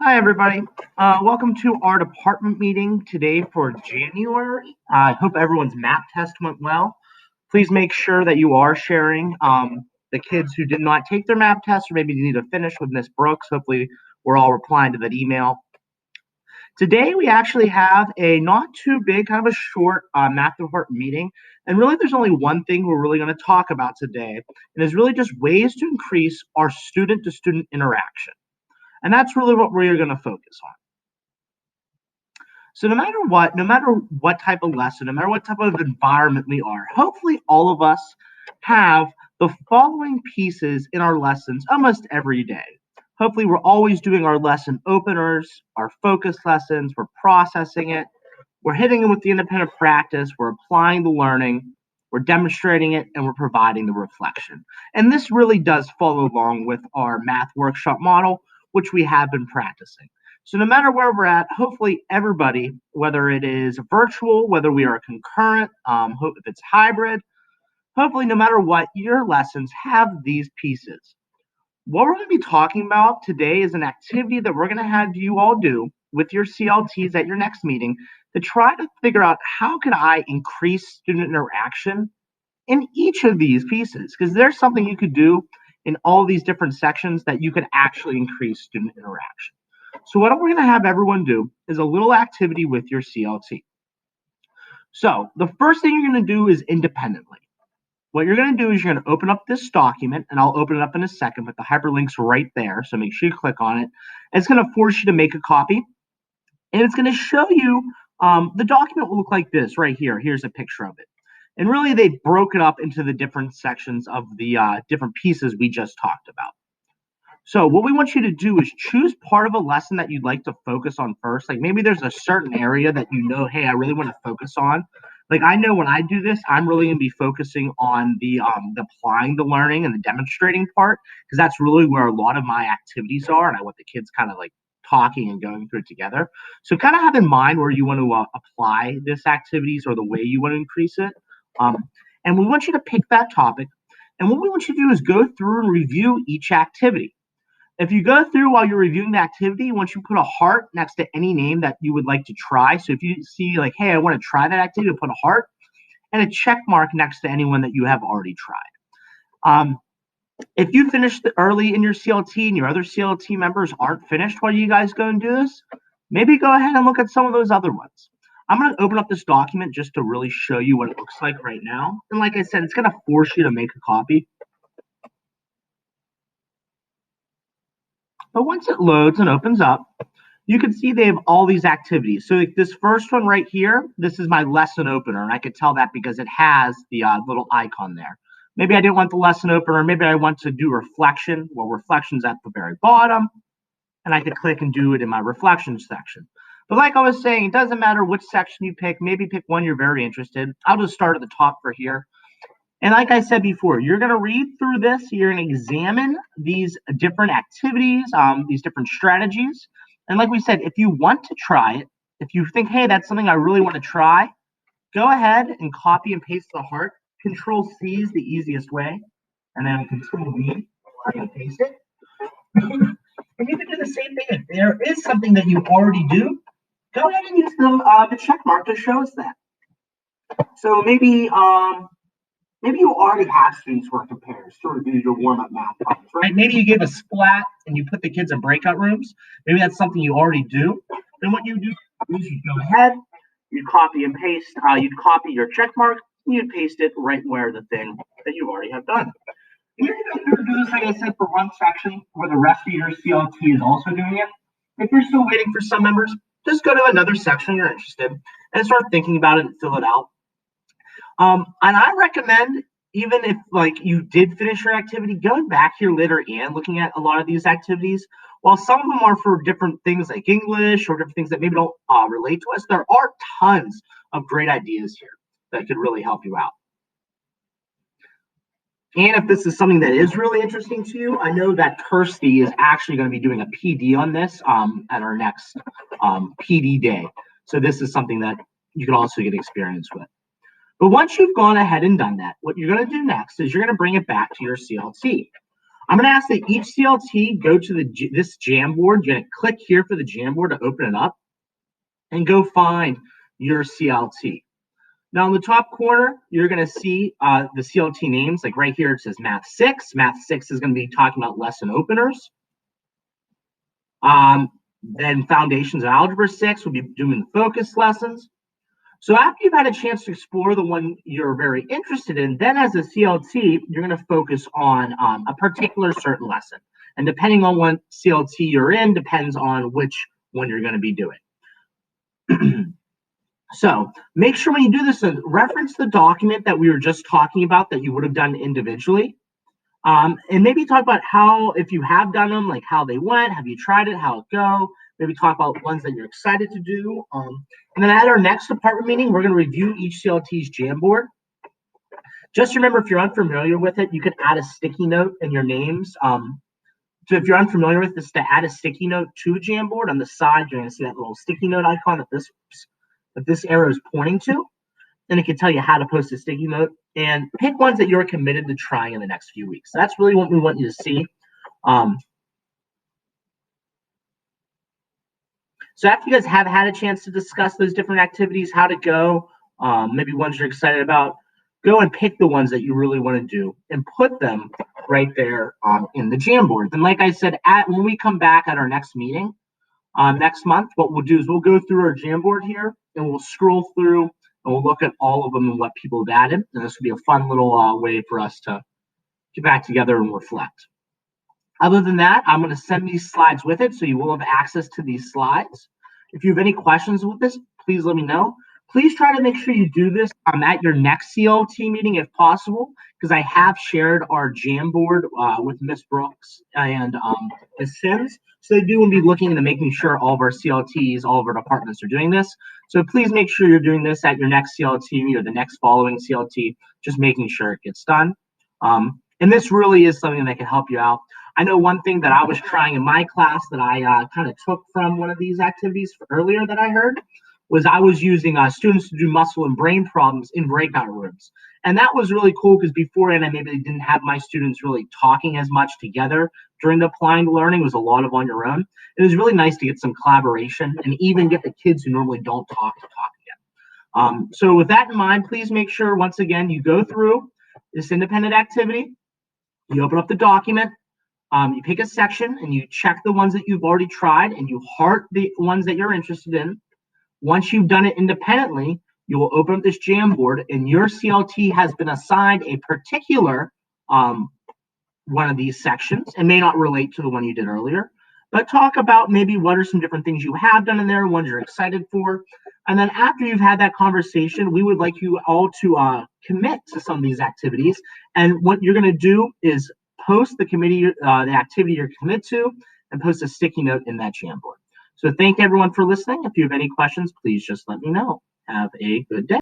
Hi, everybody. Welcome to our department meeting today for January. I hope everyone's math test went well. Please make sure that you are sharing the kids who did not take their math test or maybe need to finish with Miss Brooks. Hopefully, we're all replying to that email. Today, we actually have a not too big, kind of a short math department meeting. And really, there's only one thing we're really going to talk about today, and is really just ways to increase our student-to-student interaction. And that's really what we're going to focus on. So no matter what type of lesson, no matter what type of environment we are, hopefully all of us have the following pieces in our lessons almost every day. Hopefully we're always doing our lesson openers, our focus lessons, we're processing it, we're hitting it with the independent practice, we're applying the learning, we're demonstrating it, and we're providing the reflection. And this really does follow along with our math workshop model, which we have been practicing. So no matter where we're at, hopefully everybody, whether it is virtual, whether we are concurrent, if it's hybrid, hopefully no matter what, your lessons have these pieces. What we're going to be talking about today is an activity that we're going to have you all do with your CLTs at your next meeting to try to figure out how can I increase student interaction in each of these pieces, because there's something you could do in all these different sections that you could actually increase student interaction. So what we're going to have everyone do is a little activity with your CLT. So the first thing you're going to do is independently. What you're going to do is you're going to open up this document, and I'll open it up in a second, but the hyperlink's right there, so make sure you click on it. And it's going to force you to make a copy, and it's going to show you the document will look like this right here. Here's a picture of it. And really, they broke it up into the different sections of the different pieces we just talked about. So what we want you to do is choose part of a lesson that you'd like to focus on first. Like maybe there's a certain area that you know, hey, I really want to focus on. Like I know when I do this, I'm really going to be focusing on the applying the learning and the demonstrating part, because that's really where a lot of my activities are, and I want the kids kind of like talking and going through it together. So kind of have in mind where you want to apply this activities or the way you want to increase it. And we want you to pick that topic. And what we want you to do is go through and review each activity. If you go through while you're reviewing the activity, once you put a heart next to any name that you would like to try. So if you see like, hey, I want to try that activity, put a heart and a check mark next to anyone that you have already tried. If you finished early in your CLT and your other CLT members aren't finished while you guys go and do this, maybe go ahead and look at some of those other ones. I'm going to open up this document just to really show you what it looks like right now. And like I said, it's going to force you to make a copy. But once it loads and opens up, you can see they have all these activities. So like this first one right here, this is my lesson opener. And I could tell that because it has the little icon there. Maybe I didn't want the lesson opener. Maybe I want to do reflection. Well, reflection's at the very bottom. And I could click and do it in my reflection section. But like I was saying, it doesn't matter which section you pick. Maybe pick one you're very interested in. I'll just start at the top for here. And like I said before, you're going to read through this. You're going to examine these different activities, these different strategies. And like we said, if you want to try it, if you think, hey, that's something I really want to try, go ahead and copy and paste the heart. Control C is the easiest way. And then Control V, copy and paste it. And you can do the same thing. If there is something that you already do, go ahead and use the check mark to show us that. So maybe you already have students who are compares to review your warm-up math problems, right? Maybe you give a splat and you put the kids in breakout rooms. Maybe that's something you already do. Then what you do is you go ahead, you copy and paste, you'd copy your check mark, and you'd paste it right where the thing that you already have done. And you're going to do this, like I said, for one section where the rest of your CLT is also doing it. If you're still waiting for some members, just go to another section you're interested in and start thinking about it and fill it out. And I recommend, even if like you did finish your activity, going back here later and looking at a lot of these activities. While some of them are for different things like English or different things that maybe don't relate to us, there are tons of great ideas here that could really help you out. And if this is something that is really interesting to you, I know that Kirsty is actually going to be doing a PD on this at our next PD day. So this is something that you can also get experience with. But once you've gone ahead and done that, what you're going to do next is you're going to bring it back to your CLT. I'm going to ask that each CLT go to this Jamboard. You're going to click here for the Jamboard to open it up and go find your CLT. Now, in the top corner, you're going to see the CLT names. Like right here, it says Math 6. Math 6 is going to be talking about lesson openers. Then Foundations of Algebra 6 will be doing the focus lessons. So after you've had a chance to explore the one you're very interested in, then as a CLT, you're going to focus on a particular certain lesson. And depending on what CLT you're in, depends on which one you're going to be doing. So make sure when you do this, reference the document that we were just talking about that you would have done individually. And maybe talk about how, if you have done them, like how they went, have you tried it, how it go, maybe talk about ones that you're excited to do. And then at our next department meeting, we're going to review each CLT's Jamboard. Just remember, if you're unfamiliar with it, you can add a sticky note in your names. So if you're unfamiliar with this, to add a sticky note to a Jamboard, on the side, you're going to see that little sticky note icon that this arrow is pointing to. And it can tell you how to post a sticky note, and pick ones that you're committed to trying in the next few weeks. That's really what we want you to see. So after you guys have had a chance to discuss those different activities, how to go, maybe ones you're excited about, go and pick the ones that you really want to do and put them right there in the Jamboard. And like I said, when we come back at our next meeting next month, what we'll do is we'll go through our Jamboard here and we'll scroll through and we'll look at all of them and what people have added. And this will be a fun little way for us to get back together and reflect. Other than that, I'm going to send these slides with it, so you will have access to these slides. If you have any questions with this, please let me know. Please try to make sure you do this at your next CLT meeting if possible, because I have shared our Jamboard with Miss Brooks and Ms. Sims. So they do be looking into making sure all of our CLTs, all of our departments are doing this. So please make sure you're doing this at your next CLT or the next following CLT, just making sure it gets done. And this really is something that can help you out. I know one thing that I was trying in my class that I kind of took from one of these activities earlier that I heard was I was using students to do muscle and brain problems in breakout rooms. And that was really cool because beforehand, I maybe didn't have my students really talking as much together during the applying to learning. It was a lot of on your own. It was really nice to get some collaboration and even get the kids who normally don't talk to talk again. So with that in mind, please make sure, once again, you go through this independent activity, you open up the document, you pick a section and you check the ones that you've already tried and you heart the ones that you're interested in. Once you've done it independently, you will open up this Jamboard and your CLT has been assigned a particular one of these sections and may not relate to the one you did earlier, but talk about maybe what are some different things you have done in there, ones you're excited for. And then after you've had that conversation, we would like you all to commit to some of these activities. And what you're going to do is post the activity you're committed to and post a sticky note in that Jamboard. So thank everyone for listening. If you have any questions, please just let me know. Have a good day.